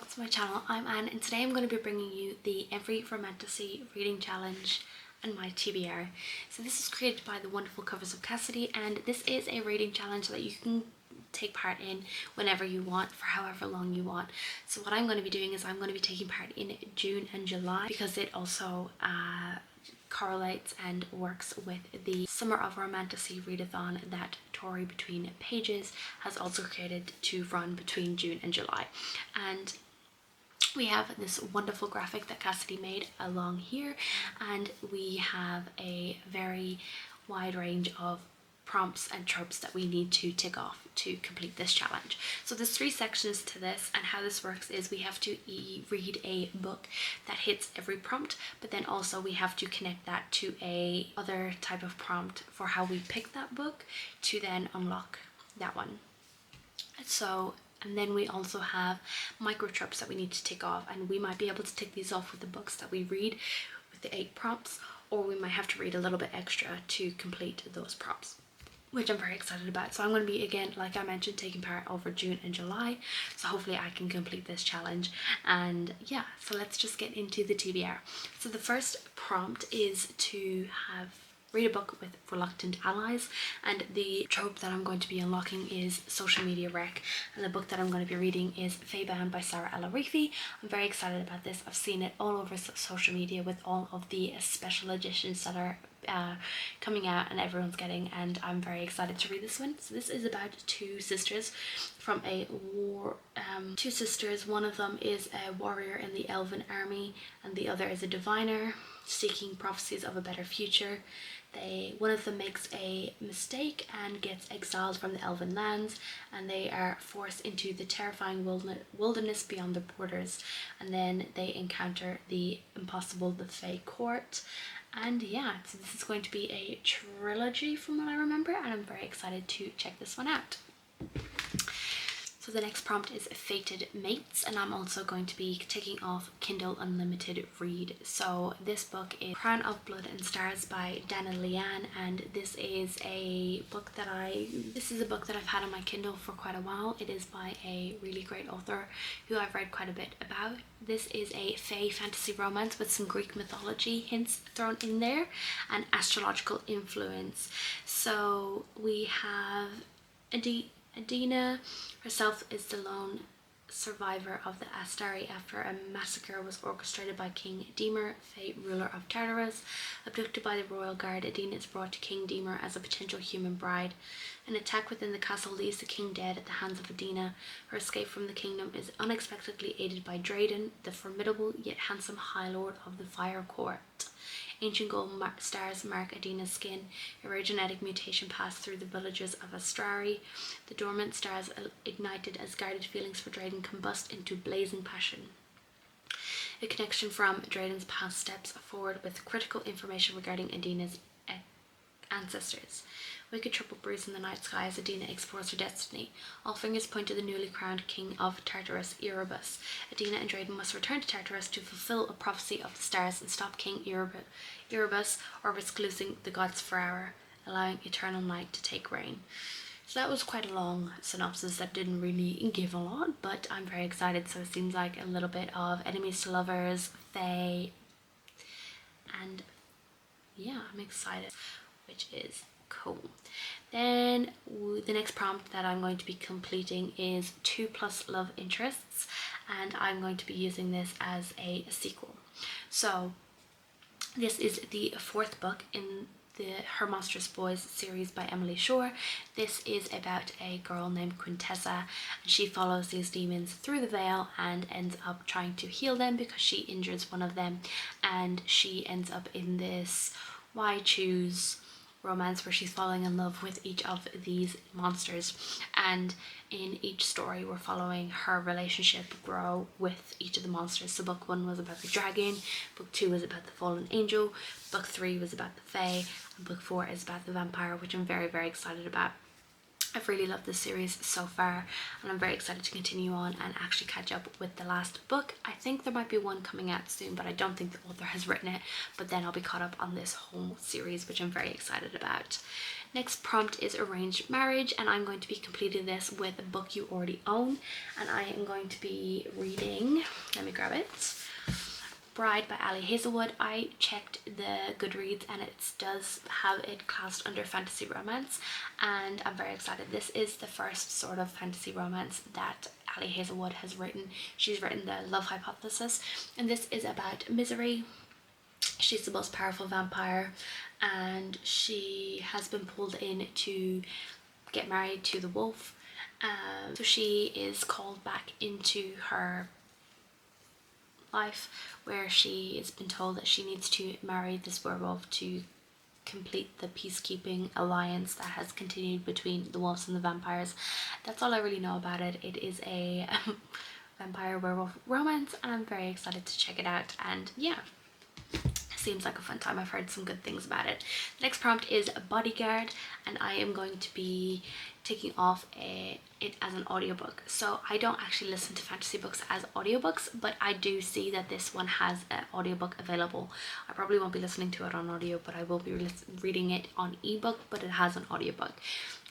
to my channel. I'm Anne and today I'm going to be bringing you the Every Romantasy Reading Challenge and my TBR. So this is created by the wonderful covers of Cassidy, and this is a reading challenge that you can take part in whenever you want for however long you want. So what I'm going to be doing is I'm going to be taking part in June and July because it also correlates and works with the Summer of Romantasy readathon that Tori Between Pages has also created to run between June and July. And we have this wonderful graphic that Cassidy made along here, and we have a very wide range of prompts and tropes that we need to tick off to complete this challenge. So there's 3 sections to this, and how this works is we have to read a book that hits every prompt, but then also we have to connect that to a other type of prompt for how we pick that book to then unlock that one. And then we also have micro tropes that we need to tick off, and we might be able to tick these off with the books that we read with the 8 prompts, or we might have to read a little bit extra to complete those prompts, which I'm very excited about. So I'm going to be, again, like I mentioned, taking part over June and July, so hopefully I can complete this challenge. And yeah, so let's just get into the TBR. So the first prompt is to read a book with reluctant allies, and the trope that I'm going to be unlocking is social media wreck, and the book that I'm going to be reading is Feybound by Sarah Ella Reefy. I'm very excited about this. I've seen it all over social media with all of the special editions that are coming out and everyone's getting, and I'm very excited to read this one. So this is about 2 sisters from a war. 2 sisters, one of them is a warrior in the elven army and the other is a diviner seeking prophecies of a better future. One of them makes a mistake and gets exiled from the elven lands, and they are forced into the terrifying wilderness beyond the borders, and then they encounter the impossible, the Fey court. And yeah, so this is going to be a trilogy from what I remember, and I'm very excited to check this one out. So the next prompt is Fated Mates, and I'm also going to be taking off Kindle Unlimited Read. So this book is Crown of Blood and Stars by Dana Leanne, and this is a book that I've had on my Kindle for quite a while. It is by a really great author who I've read quite a bit about. This is a Fey fantasy romance with some Greek mythology hints thrown in there and astrological influence. So we have Adina herself is the lone survivor of the Astari after a massacre was orchestrated by King Demer, Fey ruler of Tartarus. Abducted by the royal guard, Adina is brought to King Demer as a potential human bride. An attack within the castle leaves the king dead at the hands of Adina. Her escape from the kingdom is unexpectedly aided by Drayden, the formidable yet handsome High Lord of the Fire Court. Ancient gold stars mark Adina's skin. A rare genetic mutation passed through the villages of Astrari. The dormant stars ignited as guarded feelings for Drayden combust into blazing passion. A connection from Drayden's past steps forward with critical information regarding Adina's ancestors. Wicked triple bruise in the night sky as Adina explores her destiny. All fingers point to the newly crowned king of Tartarus, Erebus. Adina and Drayden must return to Tartarus to fulfill a prophecy of the stars and stop King Erebus, or risk losing the gods forever, allowing eternal night to take reign. So that was quite a long synopsis that didn't really give a lot, but I'm very excited. So it seems like a little bit of enemies to lovers, Fae, and yeah, I'm excited, which is cool. Then the next prompt that I'm going to be completing is 2+ love interests, and I'm going to be using this as a sequel. So this is the 4th book in the Her Monstrous Boys series by Emily Shore. This is about a girl named Quintessa, and she follows these demons through the veil and ends up trying to heal them because she injures one of them, and she ends up in this why choose romance where she's falling in love with each of these monsters, and in each story we're following her relationship grow with each of the monsters. So book 1 was about the dragon, book 2 was about the fallen angel, book 3 was about the fae, and book 4 is about the vampire, which I'm very, very excited about. I've really loved this series so far, and I'm very excited to continue on and actually catch up with the last book. I think there might be one coming out soon, but I don't think the author has written it, but then I'll be caught up on this whole series, which I'm very excited about. Next prompt is Arranged Marriage, and I'm going to be completing this with a book you already own, and I am going to be reading, let me grab it, Bride by Ali Hazelwood. I checked the Goodreads and it does have it classed under fantasy romance, and I'm very excited. This is the first sort of fantasy romance that Ali Hazelwood has written. She's written The Love Hypothesis, and this is about Misery. She's the most powerful vampire, and she has been pulled in to get married to the wolf. So she is called back into her life, where she has been told that she needs to marry this werewolf to complete the peacekeeping alliance that has continued between the wolves and the vampires. That's all I really know about it. It is a vampire werewolf romance, and I'm very excited to check it out, and yeah, seems like a fun time. I've heard some good things about it. The next prompt is Bodyguard, and I am going to be taking off it as an audiobook. So I don't actually listen to fantasy books as audiobooks, but I do see that this one has an audiobook available. I probably won't be listening to it on audio, but I will be reading it on ebook, but it has an audiobook.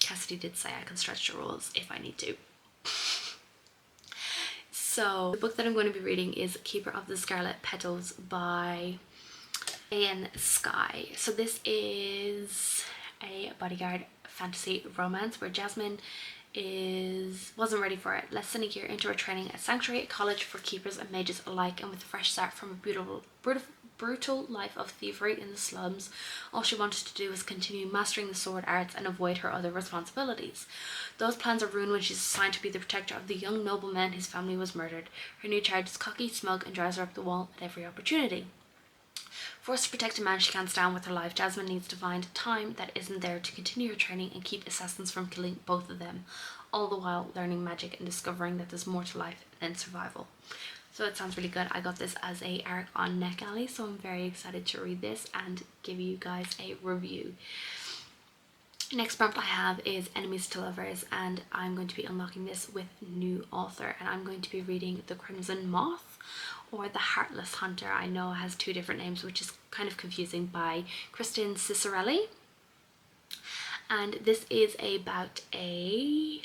Cassidy did say I can stretch the rules if I need to. So the book that I'm going to be reading is Keeper of the Scarlet Petals by Ian Sky. So this is a bodyguard fantasy romance where Jasmine wasn't ready for it. Less than a year into her training at Sanctuary, a college for keepers and mages alike, and with a fresh start from a brutal life of thievery in the slums, all she wanted to do was continue mastering the sword arts and avoid her other responsibilities. Those plans are ruined when she's assigned to be the protector of the young nobleman whose family was murdered. Her new charge is cocky, smug, and drives her up the wall at every opportunity. Forced to protect a man she can't stand with her life, Jasmine needs to find time that isn't there to continue her training and keep assassins from killing both of them, all the while learning magic and discovering that there's more to life than survival. So it sounds really good. I got this as a arc on NetGalley, so I'm very excited to read this and give you guys a review. Next prompt I have is Enemies to Lovers, and I'm going to be unlocking this with new author, and I'm going to be reading The Crimson Moth, or The Heartless Hunter. I know it has two different names, which is kind of confusing, by Kristen Cicerelli. And this is about a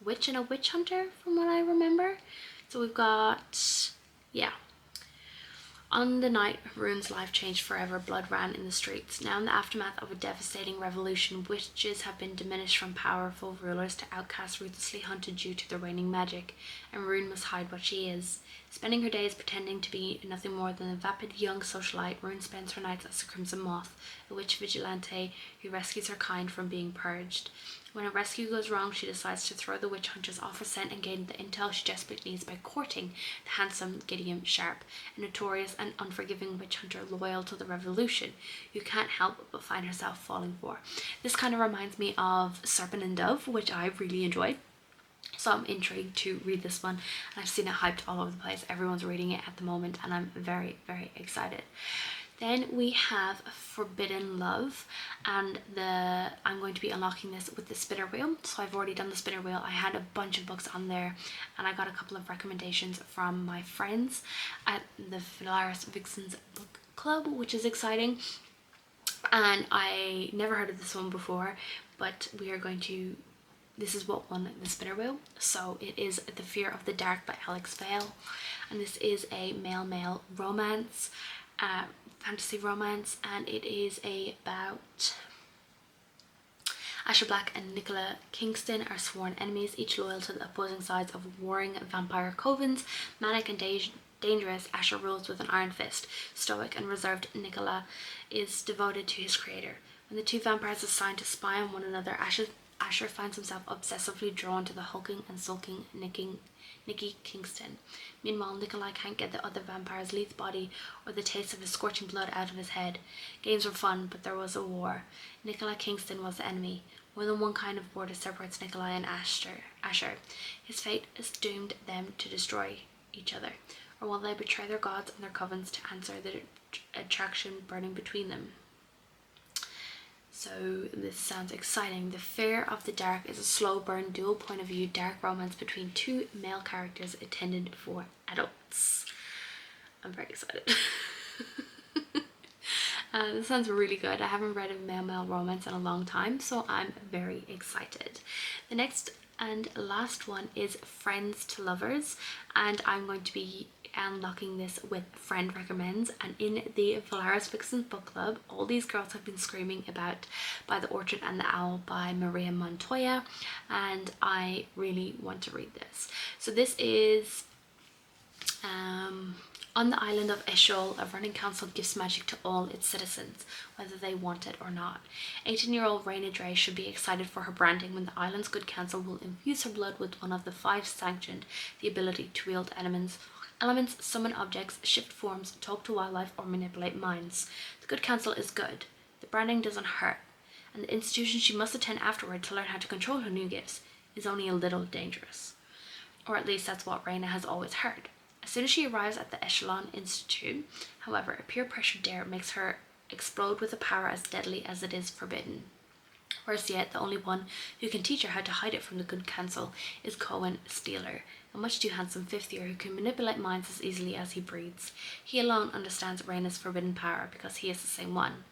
witch and a witch hunter, from what I remember. So we've got, yeah. On the night Rune's life changed forever, blood ran in the streets. Now in the aftermath of a devastating revolution, witches have been diminished from powerful rulers to outcasts ruthlessly hunted due to their waning magic, and Rune must hide what she is. Spending her days pretending to be nothing more than a vapid young socialite, Rune spends her nights as the Crimson Moth, a witch vigilante who rescues her kind from being purged. When a rescue goes wrong, she decides to throw the witch hunters off her scent and gain the intel she desperately needs by courting the handsome Gideon Sharp, a notorious and unforgiving witch hunter loyal to the revolution, who can't help but find herself falling for. This kind of reminds me of Serpent and Dove, which I really enjoyed. So I'm intrigued to read this one, and I've seen it hyped all over the place. Everyone's reading it at the moment, and I'm very, very excited. Then we have Forbidden Love, and I'm going to be unlocking this with the spinner wheel. So I've already done the spinner wheel. I had a bunch of books on there, and I got a couple of recommendations from my friends at the Phalaris Vixens Book Club, which is exciting. And I never heard of this one before, but this is what won the spinner wheel. So it is The Fear of the Dark by Alex Vale, and this is a male-male romance, fantasy romance, and it is about Asher Black and Nicola Kingston are sworn enemies, each loyal to the opposing sides of warring vampire covens. Manic and dangerous, Asher rules with an iron fist. Stoic and reserved, Nicola is devoted to his creator. When the two vampires assign to spy on one another, Asher finds himself obsessively drawn to the hulking and sulking Nikki Kingston. Meanwhile, Nikolai can't get the other vampire's lithe body or the taste of his scorching blood out of his head. Games were fun, but there was a war. Nikolai Kingston was the enemy. More than one kind of border separates Nikolai and Asher. His fate has doomed them to destroy each other, or will they betray their gods and their covens to answer the attraction burning between them? So this sounds exciting. The Fear of the Dark is a slow burn, dual point of view dark romance between two male characters intended for adults. I'm very excited. This sounds really good. I haven't read a male romance in a long time, so I'm very excited. The next and last one is Friends to Lovers, and I'm going to be unlocking this with Friend Recommends. And in the Valaris Vixens book club, all these girls have been screaming about By the Orchard and the Owl by Maria Montoya, and I really want to read this. So this is on the island of Eshol, a running council gives magic to all its citizens, whether they want it or not. 18-year-old Raina Dre should be excited for her branding when the island's good council will infuse her blood with one of the 5 sanctioned, the ability to wield elements, summon objects, shift forms, talk to wildlife, or manipulate minds. The good council is good. The branding doesn't hurt. And the institution she must attend afterward to learn how to control her new gifts is only a little dangerous. Or at least that's what Raina has always heard. As soon as she arrives at the Echelon Institute, however, a peer pressure dare makes her explode with a power as deadly as it is forbidden. Worse yet, the only one who can teach her how to hide it from the good council is Cohen Steeler, a much too handsome 5th year who can manipulate minds as easily as he breathes. He alone understands Raina's forbidden power because he is the same one.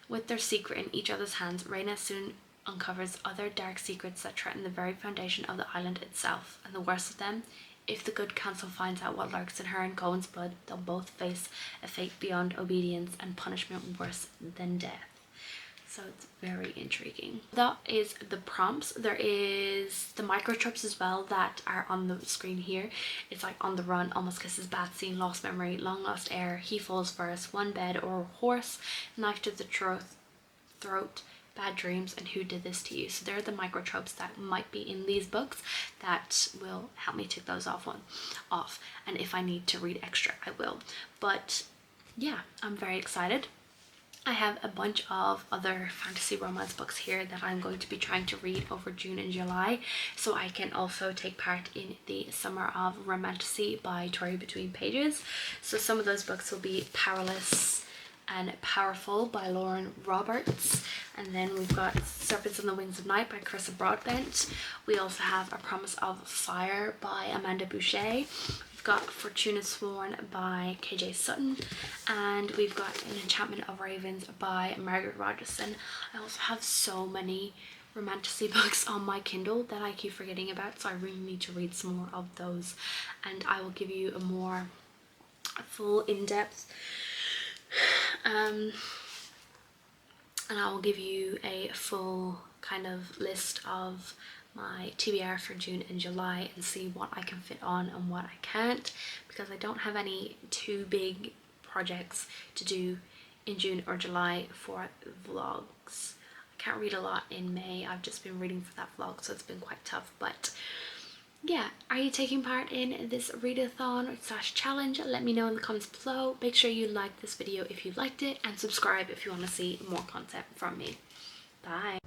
With their secret in each other's hands, Raina soon uncovers other dark secrets that threaten the very foundation of the island itself, and the worst of them, if the good council finds out what lurks in her and Cohen's blood, they'll both face a fate beyond obedience and punishment worse than death. So it's very intriguing. That is the prompts. There is the microtropes as well that are on the screen here. It's like On the Run, Almost Kisses, Bad Scene, Lost Memory, Long Lost Air, He Falls First, One Bed or a Horse, Knife to the Throat, Bad Dreams, and Who Did This to You. So they're the microtropes that might be in these books that will help me tick those off. And if I need to read extra, I will. But yeah, I'm very excited. I have a bunch of other fantasy romance books here that I'm going to be trying to read over June and July, so I can also take part in the Summer of Romantasy by Tori Between Pages. So some of those books will be Powerless and Powerful by Lauren Roberts, and then we've got Serpents on the Wings of Night by Carissa Broadbent. We also have A Promise of Fire by Amanda Boucher. We've got Fortuna Sworn by KJ Sutton, and we've got An Enchantment of Ravens by Margaret Rogerson. I also have so many romantasy books on my Kindle that I keep forgetting about, so I really need to read some more of those, and I will give you a more full in-depth and I will give you a full kind of list of my TBR for June and July and see what I can fit on and what I can't, because I don't have any too big projects to do in June or July for vlogs. I can't read a lot in May. I've just been reading for that vlog, so it's been quite tough. But yeah, are you taking part in this readathon / challenge? Let me know in the comments below. Make sure you like this video if you liked it, and subscribe if you want to see more content from me. Bye.